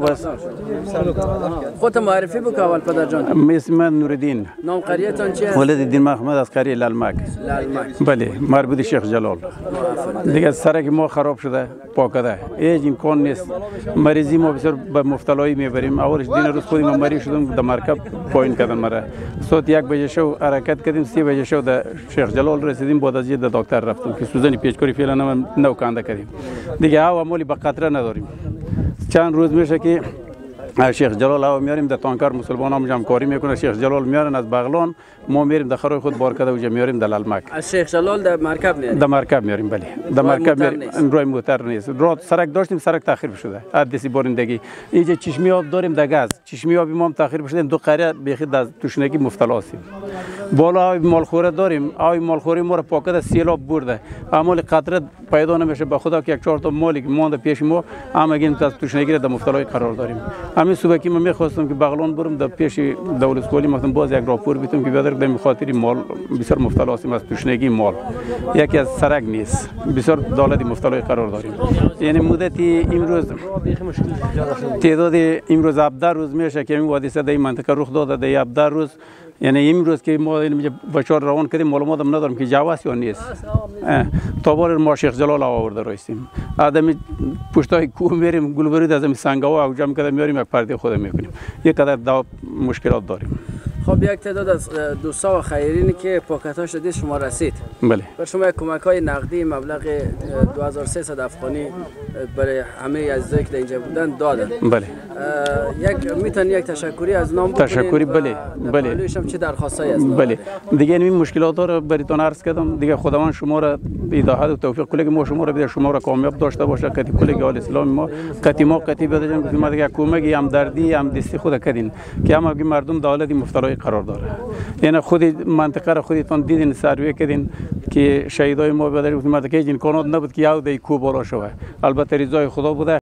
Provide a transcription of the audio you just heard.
بس خودت معرفی بکن اول پدر جان. اسم من نوردین. نام قریتان چیه؟ ولد الدین محمد از قریه لالمک. بله مربوط شیخ جلال. دیگه سرک ما خراب شده پاکده هیچ امکان نیست. مریضی ما بسیار به مفتلایی میبریم. اولش دین روز خودی من مریض شدم در مرکب پایین کردن مرا. صبح 1 بجه شو حرکت کردیم 3 بجه شو در شیخ جلال رسیدیم بعد از در دکتر رفتم که سوزن پیچکاری فعلا نو کنده کردیم. دیگه هوا مولی به قطره نداریم. چند روز میشه که شیخ جلال هوا میاریم در تانکر مسلمان هم جمع کاری میکنه. شیخ جلال میارن از بغلان ما میریم در خروی خود بار کرده و میاریم در لالمک. از شیخ جلال در مرکب میاریم. در مرکب میاریم بله. در مرکب میاریم. روی موتر نیست. راه سرک داشتیم سرک تاخیر شده. حدیثی بارندگی. اینجا چشمی آب داریم در گاز. چشمی آب ما هم تاخیر شده. دو قریه بیخی در توشنگی مبتلا هستیم. بالا آب مالخوره داریم. آب مالخوری ما رو پاکت سیلاب برده. اعمال قطره پیدا نمیشه. به خدا که 1-4 تا مالی که مونده پیش ما هم اگه از توشنگی در مبتلای قرار داریم. همین صبح که من میخواستم که بغلان برم در پیش دولت اسکولی مثلا باز یک راپور بیتم که بیادر به خاطر مال بسیار مبتلا هستیم از توشنگی مال. یکی از سرک نیست. بسیار دولتی مبتلای قرار داریم. یعنی مدتی امروز تعداد امروز 17 روز میشه که این حادثه در این منطقه رخ داده. در 17 روز یعنی امروز که ما بچار روان کردیم معلومات هم ندارم که جواز یا نیست. تا بار ما شیخ جلال آورده رایستیم. آدمی پشتای کوه میریم گلبرید از این سنگاوا او جمع کرده میاریم یک پرده خود میکنیم. یک قدر مشکلات داریم. خب یک تعداد از دوستا و خیرینی که پاکتاش دید شما رسید. بله. بر شما یک کمک های نقدی مبلغ 2300 افغانی برای همه عزیزایی که در اینجا بودن دادن. بله. میتونی یک تشکری از نام بکنید؟ تشکری بله. بله. چه درخواستایی هست؟ بله. دیگه این مشکلات رو براتون عرض کردم. دیگه خداوند شما را هدایت و توفیق کنه که ما شما را بده شما را کامیاب داشته باشه که کل آل اسلام ما ما بده جان که ما دیگه کمک هم دردی هم دستی خود کردین که هم مردم دولتی مفترای قرار داره. یعنی خود منطقه را خودتون دیدین سروی کردین که شهیدای ما بدر بود مرد که این امکانات نبود که یاد کوه بالا شوه. البته رضای خدا بوده.